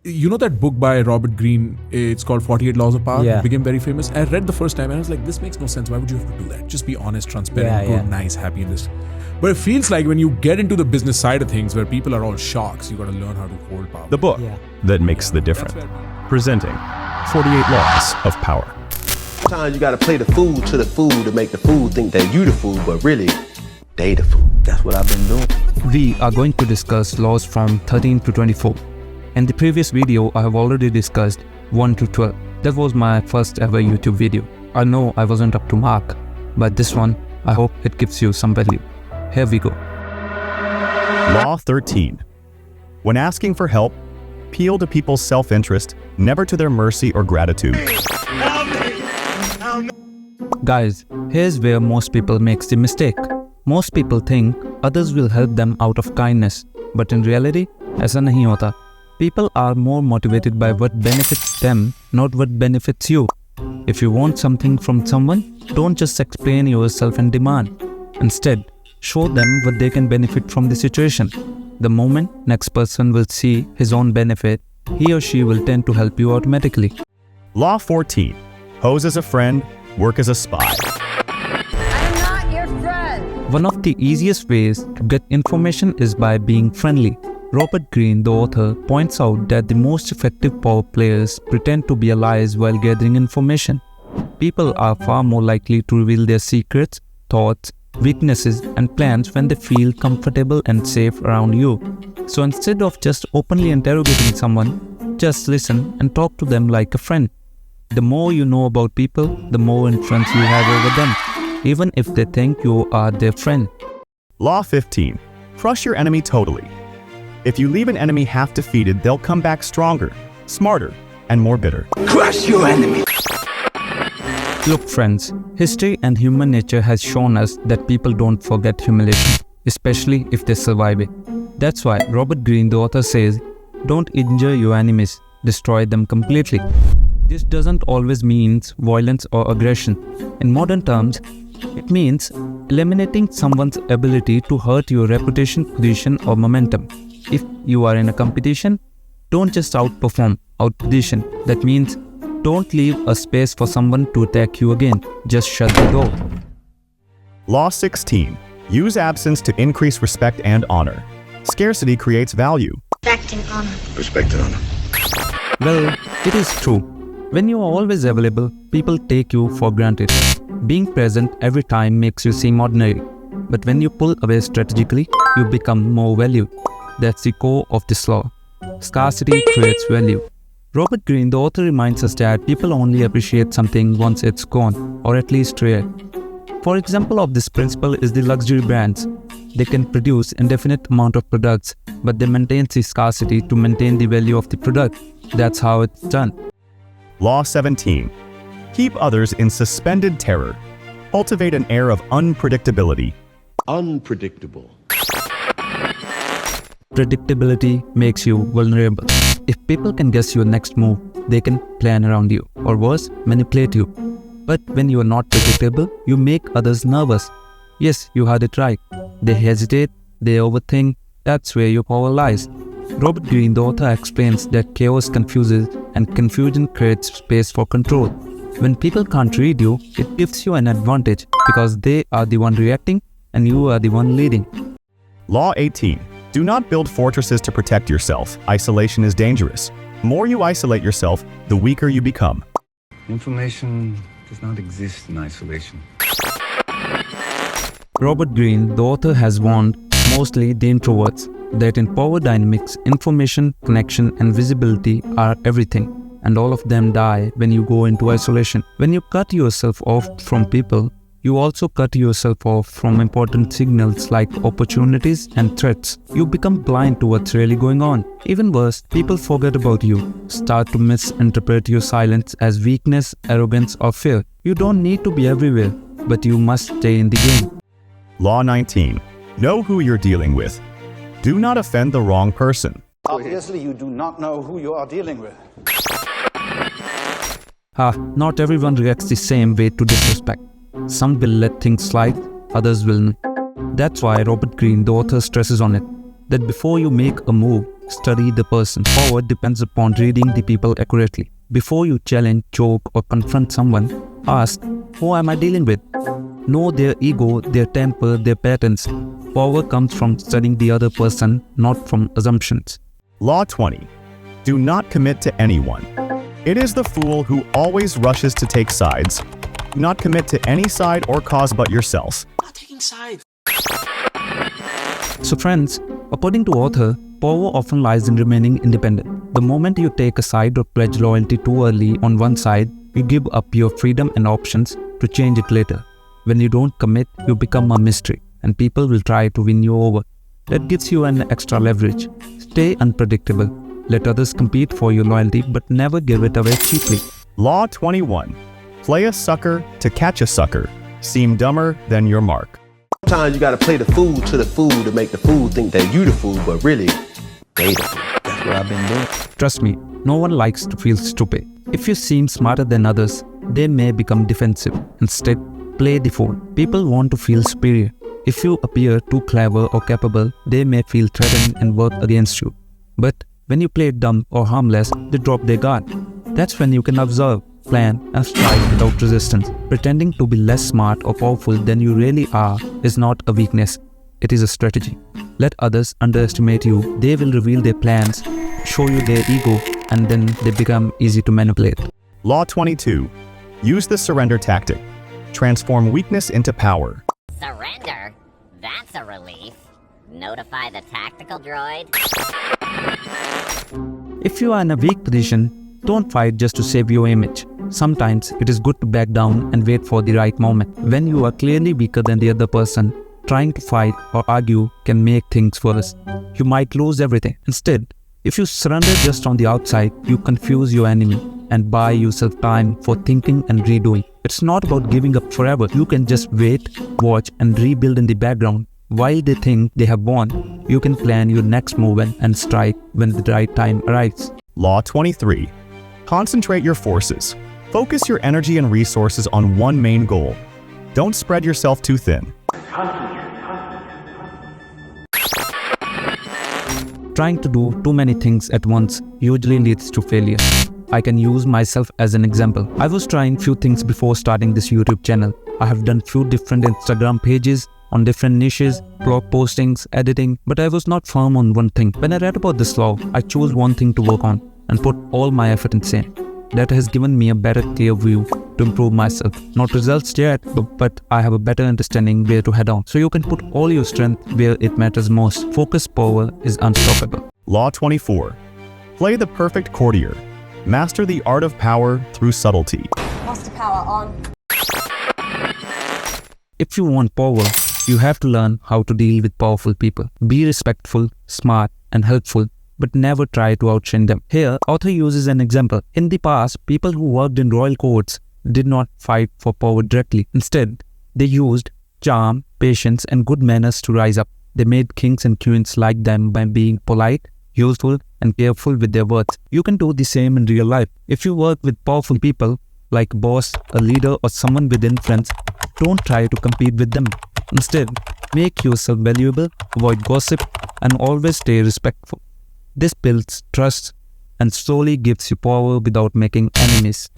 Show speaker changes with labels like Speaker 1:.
Speaker 1: You know that book by Robert Greene, it's called 48 Laws of Power?
Speaker 2: Yeah.
Speaker 1: It became very famous. I read the first time and I was like, this makes no sense. Why would you have to do that? Just be honest, transparent, good, nice, happy in this. But it feels like when you get into the business side of things where people are all sharks, you got to learn how to hold power.
Speaker 3: The book that makes the difference. Presenting 48 Laws of Power.
Speaker 4: Sometimes you gotta play the fool to the fool to make the fool think that you the fool, but really, they the fool. That's what I've been doing.
Speaker 2: We are going to discuss laws from 13 to 24. In the previous video, I have already discussed 1 to 12. That was my first ever YouTube video. I know I wasn't up to mark, but this one, I hope it gives you some value. Here we go.
Speaker 3: Law 13. When asking for help, appeal to people's self-interest, never to their mercy or gratitude.
Speaker 2: Guys, here's where most people makes the mistake. Most people think others will help them out of kindness, but in reality, ऐसा नहीं होता. People are more motivated by what benefits them, not what benefits you. If you want something from someone, don't just explain yourself and demand. Instead, show them what they can benefit from the situation. The moment next person will see his own benefit, he or she will tend to help you automatically.
Speaker 3: Law 14. Pose as a friend, work as a spy.
Speaker 5: I'm not your friend.
Speaker 2: One of the easiest ways to get information is by being friendly. Robert Greene, the author, points out that the most effective power players pretend to be allies while gathering information. People are far more likely to reveal their secrets, thoughts, weaknesses, and plans when they feel comfortable and safe around you. So instead of just openly interrogating someone, just listen and talk to them like a friend. The more you know about people, the more influence you have over them, even if they think you are their friend.
Speaker 3: Law 15. Crush your enemy totally. If you leave an enemy half defeated, they'll come back stronger, smarter, and more bitter.
Speaker 4: Crush your enemy.
Speaker 2: Look friends, history and human nature has shown us that people don't forget humiliation, especially if they survive it. That's why Robert Greene, the author, says, don't injure your enemies, destroy them completely. This doesn't always mean violence or aggression. In modern terms, it means eliminating someone's ability to hurt your reputation, position, or momentum. If you are in a competition, don't just outperform, outposition. That means don't leave a space for someone to attack you again. Just shut the door.
Speaker 3: Law 16. Use absence to increase respect and honor. Scarcity creates value.
Speaker 5: Respect and honor.
Speaker 4: Respect and honor.
Speaker 2: Well, it is true. When you are always available, people take you for granted. Being present every time makes you seem ordinary. But when you pull away strategically, you become more valued. That's the core of this law. Scarcity creates value. Robert Greene, the author, reminds us that people only appreciate something once it's gone, or at least rare. For example of this principle is the luxury brands. They can produce indefinite amount of products, but they maintain the scarcity to maintain the value of the product. That's how it's done.
Speaker 3: Law 17. Keep others in suspended terror. Cultivate an air of unpredictability.
Speaker 4: Unpredictable.
Speaker 2: Predictability makes you vulnerable. If people can guess your next move, they can plan around you, or worse, manipulate you. But when you are not predictable, you make others nervous. Yes, you heard it right. They hesitate, they overthink. That's where your power lies. Robert Greene, the author, explains that chaos confuses and confusion creates space for control. When people can't read you, it gives you an advantage because they are the one reacting and you are the one leading.
Speaker 3: Law 18. Do not build fortresses to protect yourself. Isolation is dangerous. The more you isolate yourself, the weaker you become.
Speaker 6: Information does not exist in isolation.
Speaker 2: Robert Greene, the author, has warned mostly the introverts that in power dynamics, information, connection, and visibility are everything, and all of them die when you go into isolation. When you cut yourself off from people, you also cut yourself off from important signals like opportunities and threats. You become blind to what's really going on. Even worse, people forget about you, start to misinterpret your silence as weakness, arrogance, or fear. You don't need to be everywhere, but you must stay in the game.
Speaker 3: Law 19. Know who you're dealing with. Do not offend the wrong person.
Speaker 7: Obviously, you do not know who you are dealing with.
Speaker 2: Not everyone reacts the same way to disrespect. Some will let things slide, others will not. That's why Robert Greene, the author, stresses on it, that before you make a move, study the person. Power depends upon reading the people accurately. Before you challenge, joke, or confront someone, ask, who am I dealing with? Know their ego, their temper, their patterns. Power comes from studying the other person, not from assumptions.
Speaker 3: Law 20. Do not commit to anyone. It is the fool who always rushes to take sides. Do not commit to any side or cause but yourself.
Speaker 4: Not taking sides.
Speaker 2: So friends, according to author, power often lies in remaining independent. The moment you take a side or pledge loyalty too early on one side, you give up your freedom and options to change it later. When you don't commit, you become a mystery, and people will try to win you over. That gives you an extra leverage. Stay unpredictable. Let others compete for your loyalty, but never give it away cheaply.
Speaker 3: Law 21. Play a sucker to catch a sucker. Seem dumber than your mark.
Speaker 4: Sometimes you gotta play the fool to the fool to make the fool think that you the fool, but really, they the fool. That's what I've been doing.
Speaker 2: Trust me, no one likes to feel stupid. If you seem smarter than others, they may become defensive. Instead, play the fool. People want to feel superior. If you appear too clever or capable, they may feel threatened and work against you. But when you play dumb or harmless, they drop their guard. That's when you can observe, plan, and strike without resistance. Pretending to be less smart or powerful than you really are is not a weakness. It is a strategy. Let others underestimate you. They will reveal their plans, show you their ego, and then they become easy to manipulate.
Speaker 3: Law 22. Use the surrender tactic. Transform weakness into power.
Speaker 8: Surrender? That's a relief. Notify the tactical droid.
Speaker 2: If you are in a weak position, don't fight just to save your image. Sometimes it is good to back down and wait for the right moment. When you are clearly weaker than the other person, trying to fight or argue can make things worse. You might lose everything. Instead, if you surrender just on the outside, you confuse your enemy and buy yourself time for thinking and redoing. It's not about giving up forever. You can just wait, watch, and rebuild in the background. While they think they have won, you can plan your next move and strike when the right time arrives.
Speaker 3: Law 23. Concentrate your forces. Focus your energy and resources on one main goal. Don't spread yourself too thin.
Speaker 2: Trying to do too many things at once usually leads to failure. I can use myself as an example. I was trying few things before starting this YouTube channel. I have done few different Instagram pages on different niches, blog postings, editing, but I was not firm on one thing. When I read about this law, I chose one thing to work on and put all my effort in same. That has given me a better clear view to improve myself. Not results yet, but I have a better understanding where to head on. So you can put all your strength where it matters most. Focus power is unstoppable.
Speaker 3: Law 24. Play the perfect courtier. Master the art of power through subtlety.
Speaker 5: Master power on.
Speaker 2: If you want power, you have to learn how to deal with powerful people. Be respectful, smart, and helpful, but never try to outshine them. Here, author uses an example. In the past, people who worked in royal courts did not fight for power directly. Instead, they used charm, patience, and good manners to rise up. They made kings and queens like them by being polite, useful, and careful with their words. You can do the same in real life. If you work with powerful people, like a boss, a leader, or someone with influence, don't try to compete with them. Instead, make yourself valuable, avoid gossip, and always stay respectful. This builds trust and slowly gives you power without making enemies.